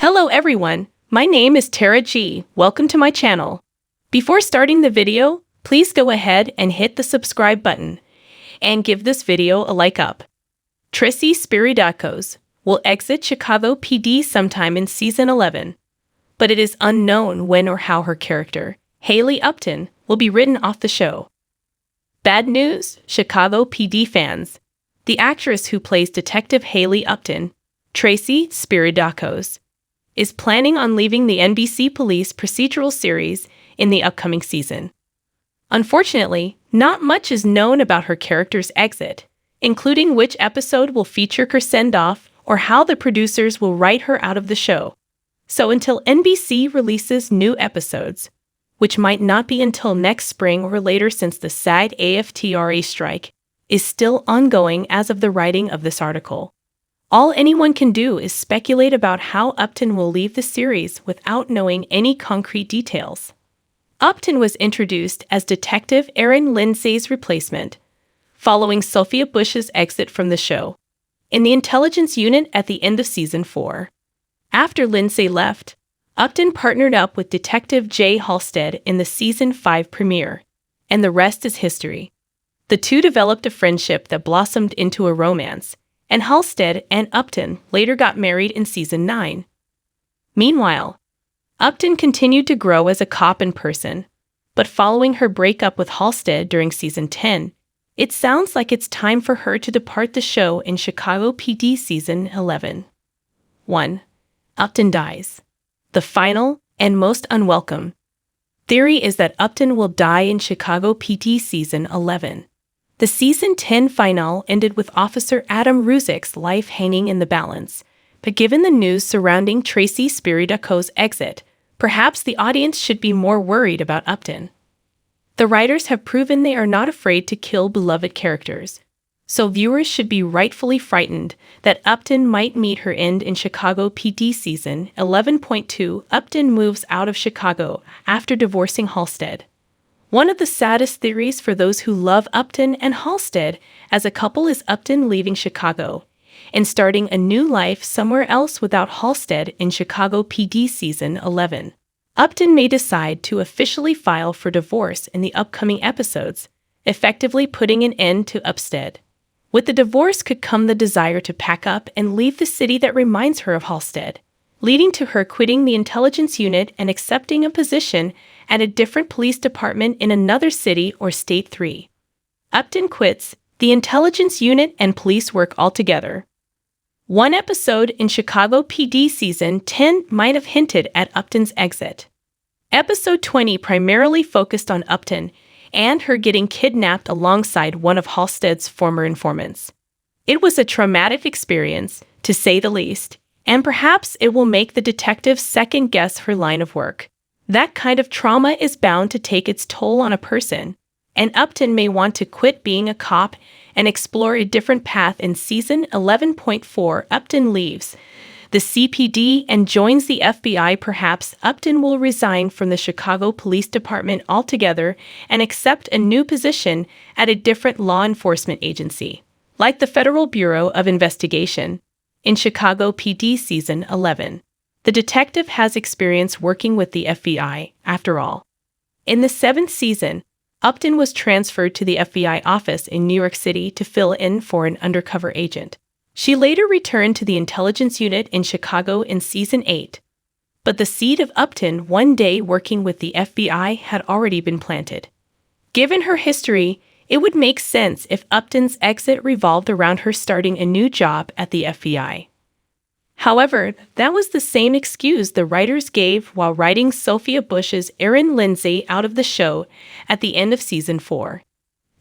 Hello everyone, my name is Tara G. Welcome to my channel. Before starting the video, please go ahead and hit the subscribe button and give this video a like up. Tracy Spiridakos will exit Chicago PD sometime in Season 11, but it is unknown when or how her character, Hailey Upton, will be written off the show. Bad news, Chicago PD fans. The actress who plays Detective Hailey Upton, Tracy Spiridakos, is planning on leaving the NBC police procedural series in the upcoming season. Unfortunately, not much is known about her character's exit, including which episode will feature her send-off or how the producers will write her out of the show. So until NBC releases new episodes, which might not be until next spring or later since the SAG-AFTRA strike is still ongoing as of the writing of this article, all anyone can do is speculate about how Upton will leave the series without knowing any concrete details. Upton was introduced as Detective Erin Lindsay's replacement, following Sophia Bush's exit from the show, in the intelligence unit at the end of Season 4. After Lindsay left, Upton partnered up with Detective J. Halstead in the Season 5 premiere, and the rest is history. The two developed a friendship that blossomed into a romance, and Halstead and Upton later got married in Season 9. Meanwhile, Upton continued to grow as a cop in person, but following her breakup with Halstead during Season 10, it sounds like it's time for her to depart the show in Chicago PD Season 11. 1. Upton dies. The final and most unwelcome theory is that Upton will die in Chicago PD Season 11. The Season 10 finale ended with Officer Adam Ruzic's life hanging in the balance, but given the news surrounding Tracy Spiridakos' exit, perhaps the audience should be more worried about Upton. The writers have proven they are not afraid to kill beloved characters, so viewers should be rightfully frightened that Upton might meet her end in Chicago PD Season 11.2. Upton moves out of Chicago after divorcing Halstead. One of the saddest theories for those who love Upton and Halstead as a couple is Upton leaving Chicago and starting a new life somewhere else without Halstead in Chicago PD Season 11. Upton may decide to officially file for divorce in the upcoming episodes, effectively putting an end to Upstead. With the divorce could come the desire to pack up and leave the city that reminds her of Halstead, leading to her quitting the intelligence unit and accepting a position at a different police department in another city or state. 3. Upton quits the intelligence unit and police work altogether. One episode in Chicago PD Season 10 might have hinted at Upton's exit. Episode 20 primarily focused on Upton and her getting kidnapped alongside one of Halstead's former informants. It was a traumatic experience, to say the least, and perhaps it will make the detective second-guess her line of work. That kind of trauma is bound to take its toll on a person, and Upton may want to quit being a cop and explore a different path in Season 11.4. Upton leaves the CPD and joins the FBI. Perhaps Upton will resign from the Chicago Police Department altogether and accept a new position at a different law enforcement agency, like the Federal Bureau of Investigation. In Chicago PD Season 11, the detective has experience working with the FBI, after all. In the 7th season, Upton was transferred to the FBI office in New York City to fill in for an undercover agent. She later returned to the intelligence unit in Chicago in Season 8. But the seed of Upton one day working with the FBI had already been planted. Given her history, it would make sense if Upton's exit revolved around her starting a new job at the FBI. However, that was the same excuse the writers gave while writing Sophia Bush's Erin Lindsay out of the show at the end of Season 4.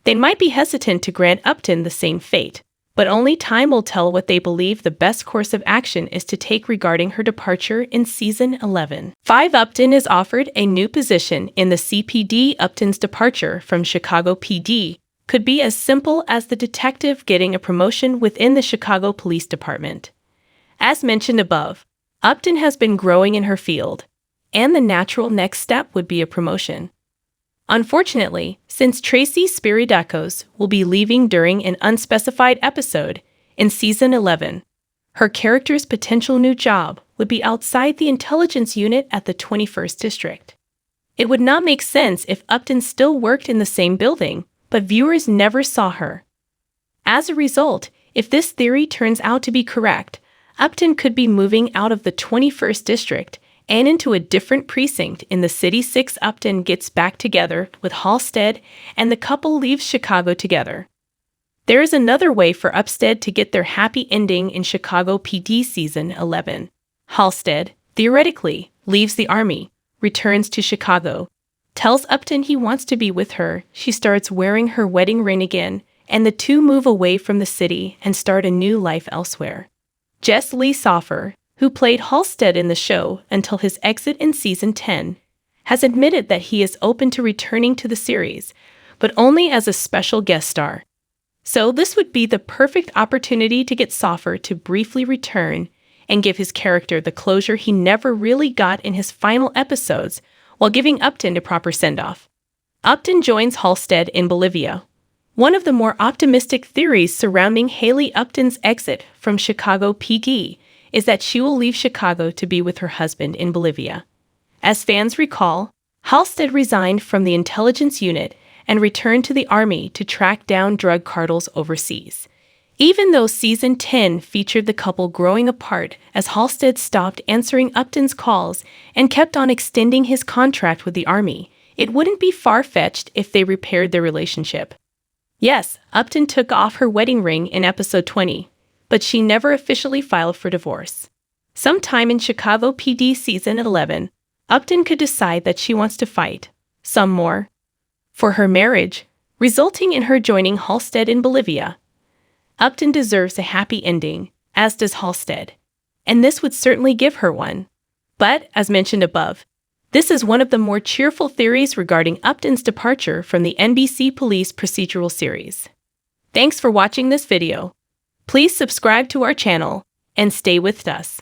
They might be hesitant to grant Upton the same fate, but only time will tell what they believe the best course of action is to take regarding her departure in Season 11. 5. Upton is offered a new position in the CPD. Upton's departure from Chicago PD could be as simple as the detective getting a promotion within the Chicago Police Department. As mentioned above, Upton has been growing in her field, and the natural next step would be a promotion. Unfortunately, since Tracy Spiridakos will be leaving during an unspecified episode in Season 11, her character's potential new job would be outside the intelligence unit at the 21st District. It would not make sense if Upton still worked in the same building, but viewers never saw her. As a result, if this theory turns out to be correct, Upton could be moving out of the 21st District and into a different precinct in the city. 6. Upton gets back together with Halstead and the couple leaves Chicago together. There is another way for Halstead to get their happy ending in Chicago PD Season 11. Halstead, theoretically, leaves the army, returns to Chicago, tells Upton he wants to be with her. She starts wearing her wedding ring again, and the two move away from the city and start a new life elsewhere. Jess Lee Soffer, who played Halstead in the show until his exit in Season 10, has admitted that he is open to returning to the series, but only as a special guest star. So this would be the perfect opportunity to get Soffer to briefly return and give his character the closure he never really got in his final episodes, while giving Upton a proper send-off. Upton joins Halstead in Bolivia. One of the more optimistic theories surrounding Hailey Upton's exit from Chicago PD is that she will leave Chicago to be with her husband in Bolivia. As fans recall, Halstead resigned from the intelligence unit and returned to the army to track down drug cartels overseas. Even though Season 10 featured the couple growing apart as Halstead stopped answering Upton's calls and kept on extending his contract with the army, it wouldn't be far-fetched if they repaired their relationship. Yes, Upton took off her wedding ring in episode 20, but she never officially filed for divorce. Sometime in Chicago PD Season 11, Upton could decide that she wants to fight, some more, for her marriage, resulting in her joining Halstead in Bolivia. Upton deserves a happy ending, as does Halstead, and this would certainly give her one. But, as mentioned above, this is one of the more cheerful theories regarding Upton's departure from the NBC Police procedural series. Thanks for watching this video. Please subscribe to our channel and stay with us.